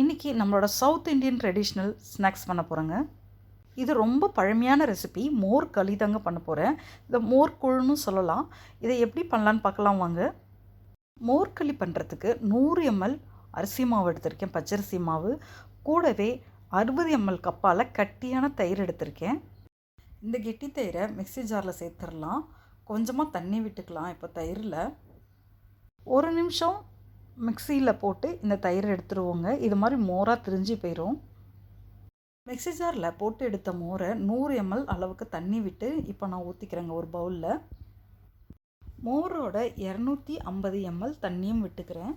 இன்றைக்கி நம்மளோட south Indian traditional snacks பண்ண போகிறேங்க. இது ரொம்ப பழமையான ரெசிபி. மோர் களி தாங்க பண்ண போகிறேன். இதை மோர் கூழ்னு சொல்லலாம். இதை எப்படி பண்ணலான்னு பார்க்கலாம் வாங்க. மோர் களி பண்ணுறதுக்கு 100 ml அரிசி மாவு எடுத்திருக்கேன், பச்சரிசி மாவு. கூடவே 60 ml கப்பால் கட்டியான தயிர் எடுத்திருக்கேன். இந்த கெட்டி தயிரை மிக்ஸி ஜாரில் சேர்த்துடலாம். கொஞ்சமாக தண்ணி விட்டுக்கலாம். இப்போ தயிரில் ஒரு நிமிஷம் மிக்சியில் போட்டு இந்த தயிரை எடுத்துருவோங்க. இது மாதிரி மோராக திரிஞ்சு போயிடும். மிக்ஸி ஜாரில் போட்டு எடுத்த மோரை 100 ml அளவுக்கு தண்ணி விட்டு இப்போ நான் ஊற்றிக்கிறேங்க ஒரு பவுலில். மோரோட 250 ml தண்ணியும் விட்டுக்கிறேன்.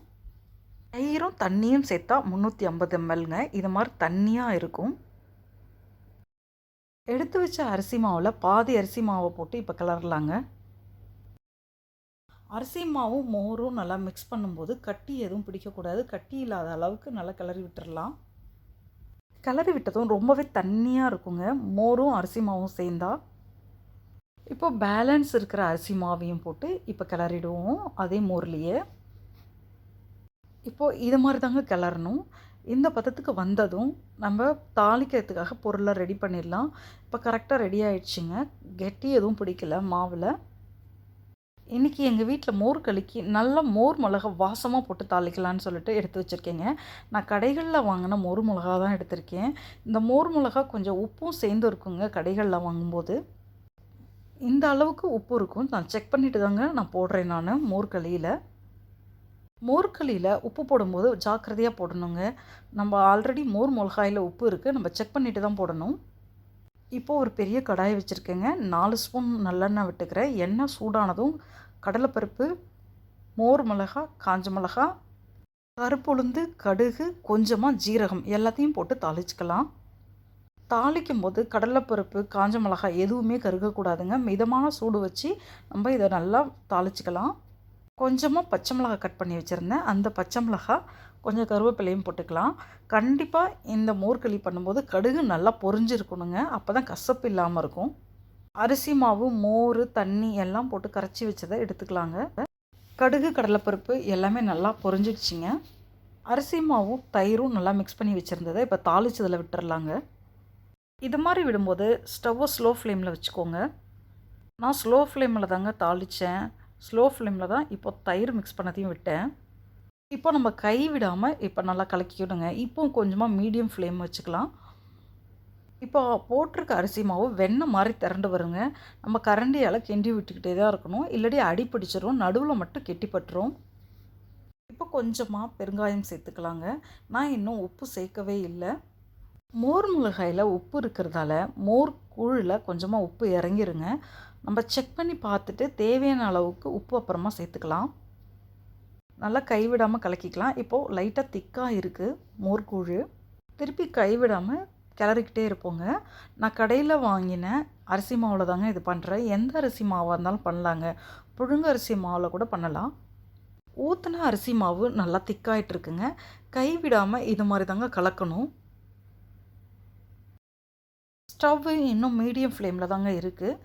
தயிரும் தண்ணியும் சேர்த்தா 350 mlங்க. இது மாதிரி தண்ணியாக இருக்கும். எடுத்து வச்ச அரிசி மாவில் பாதி அரிசி மாவை போட்டு இப்போ கிளறலாங்க. அரிசி மாவும் மோரும் நல்லா மிக்ஸ் பண்ணும்போது கட்டி எதுவும் பிடிக்கக்கூடாது. கட்டி இல்லாத அளவுக்கு நல்லா கிளறி விட்டுடலாம். கிளறி விட்டதும் ரொம்பவே தண்ணியாக இருக்குங்க மோரும் அரிசி மாவும் சேர்ந்தா. இப்போ பேலன்ஸ் இருக்கிற அரிசி மாவையும் போட்டு இப்போ கிளறிடுவோம் அதே மோர்லேயே. இப்போது இது மாதிரி தாங்க கிளறணும். இந்த பதத்துக்கு வந்ததும் நம்ம தாளிக்கிறதுக்காக பொருளை ரெடி பண்ணிடலாம். இப்போ கரெக்டாக ரெடி ஆகிடுச்சிங்க. கெட்டி எதுவும் பிடிக்கல மாவில். இன்றைக்கி எங்கள் வீட்டில் மோர் களிக்கு நல்லா மோர் மிளகா வாசமாக போட்டு தாளிக்கலான்னு சொல்லிட்டு எடுத்து வச்சுருக்கேங்க. நான் கடைகளில் வாங்கின மோர் மிளகா தான் எடுத்திருக்கேன். இந்த மோர் மிளகா கொஞ்சம் உப்பும் சேர்ந்து இருக்குங்க. கடைகளில் வாங்கும்போது இந்த அளவுக்கு உப்பு இருக்கும். நான் செக் பண்ணிவிட்டு தாங்க நான் போடுறேன். நான் மோர்களியில் உப்பு போடும்போது ஜாக்கிரதையாக போடணுங்க. நம்ம ஆல்ரெடி மோர் மிளகாயில் உப்பு இருக்குது. நம்ம செக் பண்ணிவிட்டு தான் போடணும். இப்போது ஒரு பெரிய கடாயை வச்சுருக்கேங்க. 4 ஸ்பூன் நல்லெண்ணெய் விட்டுக்கிறேன். எண்ணெய் சூடானதும் கடலைப்பருப்பு, மோர் மிளகா, காஞ்ச மிளகா, கருப்புளுந்து, கடுகு, கொஞ்சமாக ஜீரகம் எல்லாத்தையும் போட்டு தாளிச்சிக்கலாம். தாளிக்கும் போது கடலைப்பருப்பு, காஞ்ச மிளகாய் எதுவுமே கருகக்கூடாதுங்க. மிதமான சூடு வச்சு நம்ம இதை நல்லா தாளிச்சிக்கலாம். கொஞ்சமாக பச்சை மிளகாய் கட் பண்ணி வச்சுருந்தேன். அந்த பச்சை மிளகாய் கொஞ்சம் கருவேப்பிலையும் போட்டுக்கலாம். கண்டிப்பாக இந்த மோர்களி பண்ணும்போது கடுகு நல்லா பொரிஞ்சிருக்கணுங்க. அப்போ தான் கசப்பு இல்லாமல் இருக்கும். அரிசி மாவு, மோர், தண்ணி எல்லாம் போட்டு கரைச்சி வச்சதை எடுத்துக்கலாங்க. கடுகு, கடலைப்பருப்பு எல்லாமே நல்லா பொரிஞ்சிடுச்சிங்க. அரிசி மாவும் தயிரும் நல்லா மிக்ஸ் பண்ணி வச்சுருந்ததை இப்போ தாளிச்சதில் விட்டுறலாங்க. இது மாதிரி விடும்போது ஸ்டவ்வை ஸ்லோ ஃப்ளேமில் வச்சுக்கோங்க. நான் ஸ்லோ ஃப்ளேமில் தாங்க தாளித்தேன். ஸ்லோ ஃப்ளேமில் தான் இப்போ தயிர் மிக்ஸ் பண்ணதையும் விட்டேன். இப்போ நம்ம கை விடாமல் இப்போ நல்லா கலக்கிக்கிடுங்க. இப்போ கொஞ்சமாக மீடியம் ஃப்ளேம் வச்சுக்கலாம். இப்போ போட்டிருக்க அரிசி மாவு வெண்ணெய் மாதிரி திரண்டு வருங்க. நம்ம கரண்டியால் கிண்டி விட்டுக்கிட்டே தான் இருக்கணும். இல்லாட்டி அடி பிடிச்சிரும். நடுவில் மட்டும் கெட்டிப்பட்டுரும். இப்போ கொஞ்சமாக பெருங்காயம் சேர்த்துக்கலாங்க. நான் இன்னும் உப்பு சேர்க்கவே இல்லை. மோர் மிளகாயில் உப்பு இருக்கிறதால மோர் கூழில் கொஞ்சமாக உப்பு இறங்கிருங்க. நம்ம செக் பண்ணி பார்த்துட்டு தேவையான அளவுக்கு உப்பு அப்புறமா சேர்த்துக்கலாம். நல்லா கைவிடாமல் கலக்கிக்கலாம். இப்போது லைட்டாக திக்காக இருக்குது மோர்கூழ். திருப்பி கைவிடாமல் கிளறிக்கிட்டே இருப்போங்க. நான் கடையில் வாங்கின அரிசி மாவில் தாங்க இது பண்ணுறேன். எந்த அரிசி மாவாக இருந்தாலும் பண்ணலாங்க. புழுங்க அரிசி மாவில் கூட பண்ணலாம். ஊற்றின அரிசி மாவு நல்லா திக்காயிட்ருக்குங்க. கைவிடாமல் இது மாதிரி தாங்க கலக்கணும். ஸ்டவ்வு இன்னும் மீடியம் ஃப்ளேமில் தாங்க இருக்குது.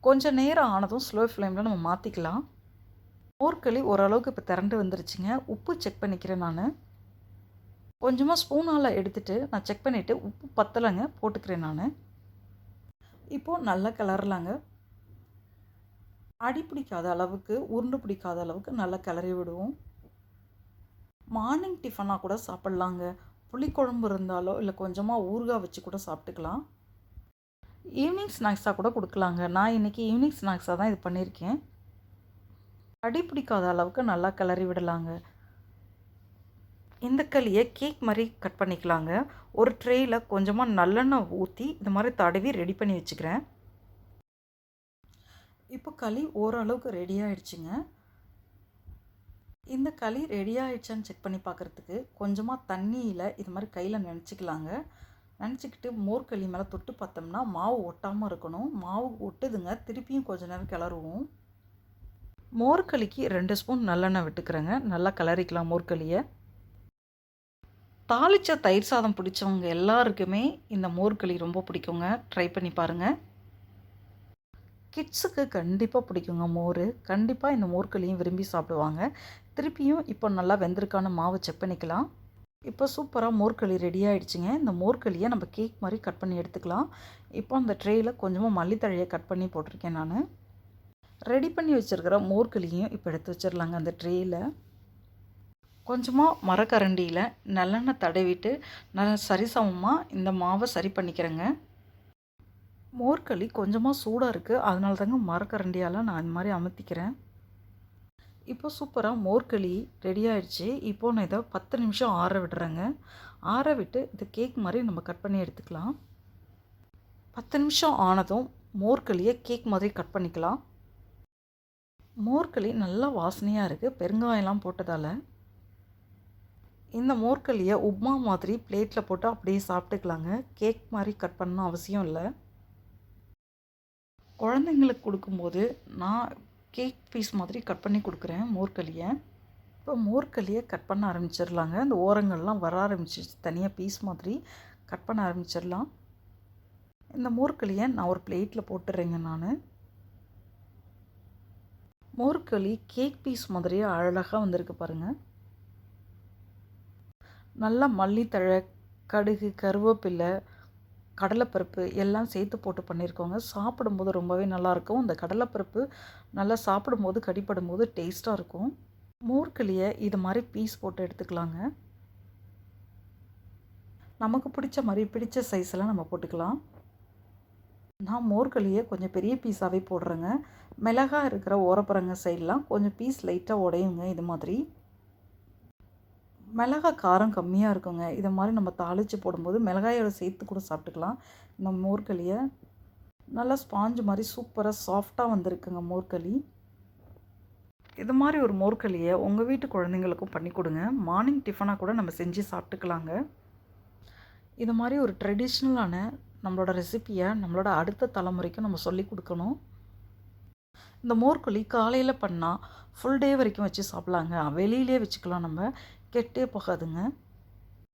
கொஞ்சம் நேரம் ஆனதும் ஸ்லோ ஃப்ளேமில் நம்ம மாற்றிக்கலாம். மோர்களி ஓரளவுக்கு இப்போ திரண்டு வந்துருச்சுங்க. உப்பு செக் பண்ணிக்கிறேன். நான் கொஞ்சமாக ஸ்பூனால் எடுத்துகிட்டு நான் செக் பண்ணிவிட்டு உப்பு பத்தலைங்க போட்டுக்கிறேன். நான் இப்போது நல்லா கிளறலாங்க. அடி பிடிக்காத அளவுக்கு, உருண்டு பிடிக்காத அளவுக்கு நல்லா கிளறி விடுவோம். மார்னிங் டிஃபனாக கூட சாப்பிட்லாங்க. புளிக்குழம்பு இருந்தாலோ இல்லை கொஞ்சமாக ஊறுகாய் வச்சு கூட சாப்பிட்டுக்கலாம். ஈவினிங் ஸ்நாக்ஸாக கூட கொடுக்கலாங்க. நான் இன்றைக்கி ஈவினிங் ஸ்நாக்ஸாக தான் இது பண்ணியிருக்கேன். அடி பிடிக்காத அளவுக்கு நல்லா கிளறி விடலாங்க. இந்த களியை கேக் மாதிரி கட் பண்ணிக்கலாங்க. ஒரு ட்ரேயில் கொஞ்சமாக நல்லெண்ணெய் ஊற்றி இந்த மாதிரி தடவி ரெடி பண்ணி வச்சுக்கிறேன். இப்போ களி ஓரளவுக்கு ரெடி ஆகிடுச்சிங்க. இந்த களி ரெடி ஆகிடுச்சான்னு செக் பண்ணி பார்க்குறதுக்கு கொஞ்சமாக தண்ணியில் இது மாதிரி கையில் நினச்சிக்கலாங்க. நினச்சிக்கிட்டு மோர்களி மேலே தொட்டு பார்த்தோம்னா மாவு ஒட்டாமல் இருக்கணும். மாவு ஒட்டுதுங்க. திருப்பியும் கொஞ்ச நேரம் கிளறுவோம். மோர்களிக்கு 2 ஸ்பூன் நல்லெண்ணெய் விட்டுக்கிறேங்க. நல்லா கிளறிக்கலாம் மோர்களியை. தாளித்த தயிர் சாதம் பிடிச்சவங்க எல்லாருக்குமே இந்த மோர்களி ரொம்ப பிடிக்குங்க. ட்ரை பண்ணி பாருங்கள். கிட்ஸுக்கு கண்டிப்பாக பிடிக்குங்க மோர். கண்டிப்பாக இந்த மோர்களையும் விரும்பி சாப்பிடுவாங்க. திருப்பியும் இப்போ நல்லா வெந்திருக்கான மாவு செக் பண்ணிக்கலாம். இப்போ சூப்பராக மோர்களி ரெடி ஆகிடுச்சிங்க. இந்த மோர்களியை நம்ம கேக் மாதிரி கட் பண்ணி எடுத்துக்கலாம். இப்போ அந்த ட்ரேயில் கொஞ்சமாக மல்லித்தழையை கட் பண்ணி போட்டிருக்கேன் நான். ரெடி பண்ணி வச்சுருக்கிற மோர்களியும் இப்போ எடுத்து வச்சிடலாங்க அந்த ட்ரேயில். கொஞ்சமாக மரக்கரண்டியில் நல்லெண்ணெய் தடவிட்டு நல்லா சரிசமமாக இந்த மாவை சரி பண்ணிக்கிறேங்க. மோர்களி கொஞ்சமாக சூடாக இருக்குது, அதனால தாங்க மரக்கரண்டியால் நான் இந்த மாதிரி அமுத்திக்கிறேன். இப்போ சூப்பராக மோர்களி ரெடி ஆகிடுச்சு. இப்போது நான் இதை 10 நிமிஷம் ஆற விடுறேங்க. ஆற விட்டு இது கேக் மாதிரி நம்ம கட் பண்ணி எடுத்துக்கலாம். 10 நிமிஷம் ஆனதும் மோர்களியை கேக் மாதிரி கட் பண்ணிக்கலாம். மோர்களி நல்லா வாசனையாக இருக்குது, பெருங்காயம்லாம் போட்டதால். இந்த மோர்களியை உப்மா மாதிரி பிளேட்டில் போட்டு அப்படியே சாப்பிட்டுக்கலாங்க. கேக் மாதிரி கட் பண்ணணும் அவசியம் இல்லை. குழந்தைங்களுக்கு கொடுக்கும்போது நான் கேக் பீஸ் மாதிரி கட் பண்ணி கொடுக்குறேன் மோர்களியை. இப்போ மோர்களியை கட் பண்ண ஆரம்பிச்சிடலாங்க. இந்த ஓரங்கள்லாம் வர ஆரம்பிச்சிச்சு, தனியாக பீஸ் மாதிரி கட் பண்ண ஆரம்பிச்சிடலாம். இந்த மோர்களியை நான் ஒரு பிளேட்டில் போட்டுறேங்க. நான் மோர்களி கேக் பீஸ் மாதிரியே அழகாக வந்திருக்கு பாருங்கள். நல்லா மல்லித்தழை, கடுகு, கருவேப்பிலை, கடலைப்பருப்பு எல்லாம் சேர்த்து போட்டு பண்ணியிருக்கோங்க. சாப்பிடும்போது ரொம்பவே நல்லாயிருக்கும். இந்த கடலைப்பருப்பு நல்லா சாப்பிடும்போது கடிப்படும்போது டேஸ்ட்டாக இருக்கும். மோர்களியை இது மாதிரி பீஸ் போட்டு எடுத்துக்கலாங்க. நமக்கு பிடிச்ச மாதிரி பிடிச்ச சைஸில் நம்ம போட்டுக்கலாம். நான் மோர்களியை கொஞ்சம் பெரிய பீஸாகவே போடுறேங்க. மிளகாய் இருக்கிற ஓரப்புறங்க சைடெலாம் கொஞ்சம் பீஸ் லைட்டாக உடையுங்க. இது மாதிரி மிளகாய் காரம் கம்மியாக இருக்குங்க. இதை மாதிரி நம்ம தாளித்து போடும்போது மிளகாயோட சேர்த்து கூட சாப்பிட்டுக்கலாம். இந்த மோர்களியை நல்லா ஸ்பாஞ்சு மாதிரி சூப்பராக சாஃப்டாக வந்திருக்குங்க மோர்களி. இது மாதிரி ஒரு மோர்களியை உங்கள் வீட்டு குழந்தைங்களுக்கும் பண்ணி கொடுங்க. மார்னிங் டிஃபனாக கூட நம்ம செஞ்சு சாப்பிட்டுக்கலாங்க. இது மாதிரி ஒரு ட்ரெடிஷ்னலான நம்மளோட ரெசிப்பியை நம்மளோட அடுத்த தலைமுறைக்கும் நம்ம சொல்லி கொடுக்கணும். இந்த மோர்களி காலையில் பண்ணால் ஃபுல் டே வரைக்கும் வச்சு சாப்பிட்லாங்க. வெளியிலே வச்சுக்கலாம், நம்ம கெட்டே போகாதுங்க.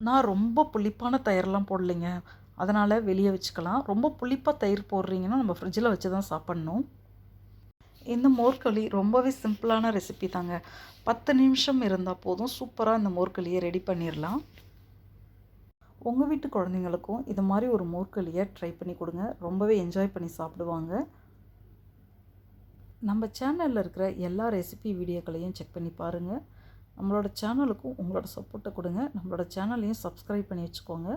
நான் ரொம்ப புளிப்பான தயிரெலாம் போடலைங்க, அதனால் வெளியே வச்சுக்கலாம். ரொம்ப புளிப்பாக தயிர் போடுறீங்கன்னா நம்ம ஃப்ரிட்ஜில் வச்சு தான் சாப்பிட்ணும். இந்த மோர்களி ரொம்பவே சிம்பிளான ரெசிபி தாங்க. 10 நிமிஷம் இருந்தால் போதும், சூப்பராக இந்த மோர்களியை ரெடி பண்ணிடலாம். உங்கள் வீட்டு குழந்தைங்களுக்கும் இது மாதிரி ஒரு மோர்களியை ட்ரை பண்ணி கொடுங்க. ரொம்பவே என்ஜாய் பண்ணி சாப்பிடுவாங்க. நம்ம சேனலில் இருக்கிற எல்லா ரெசிபி வீடியோக்களையும் செக் பண்ணி பாருங்கள். நம்மளோட சேனலுக்கும் உங்களோட சப்போர்ட்டை கொடுங்க. நம்மளோட சேனலையும் சப்ஸ்கிரைப் பண்ணி வச்சுக்கோங்க.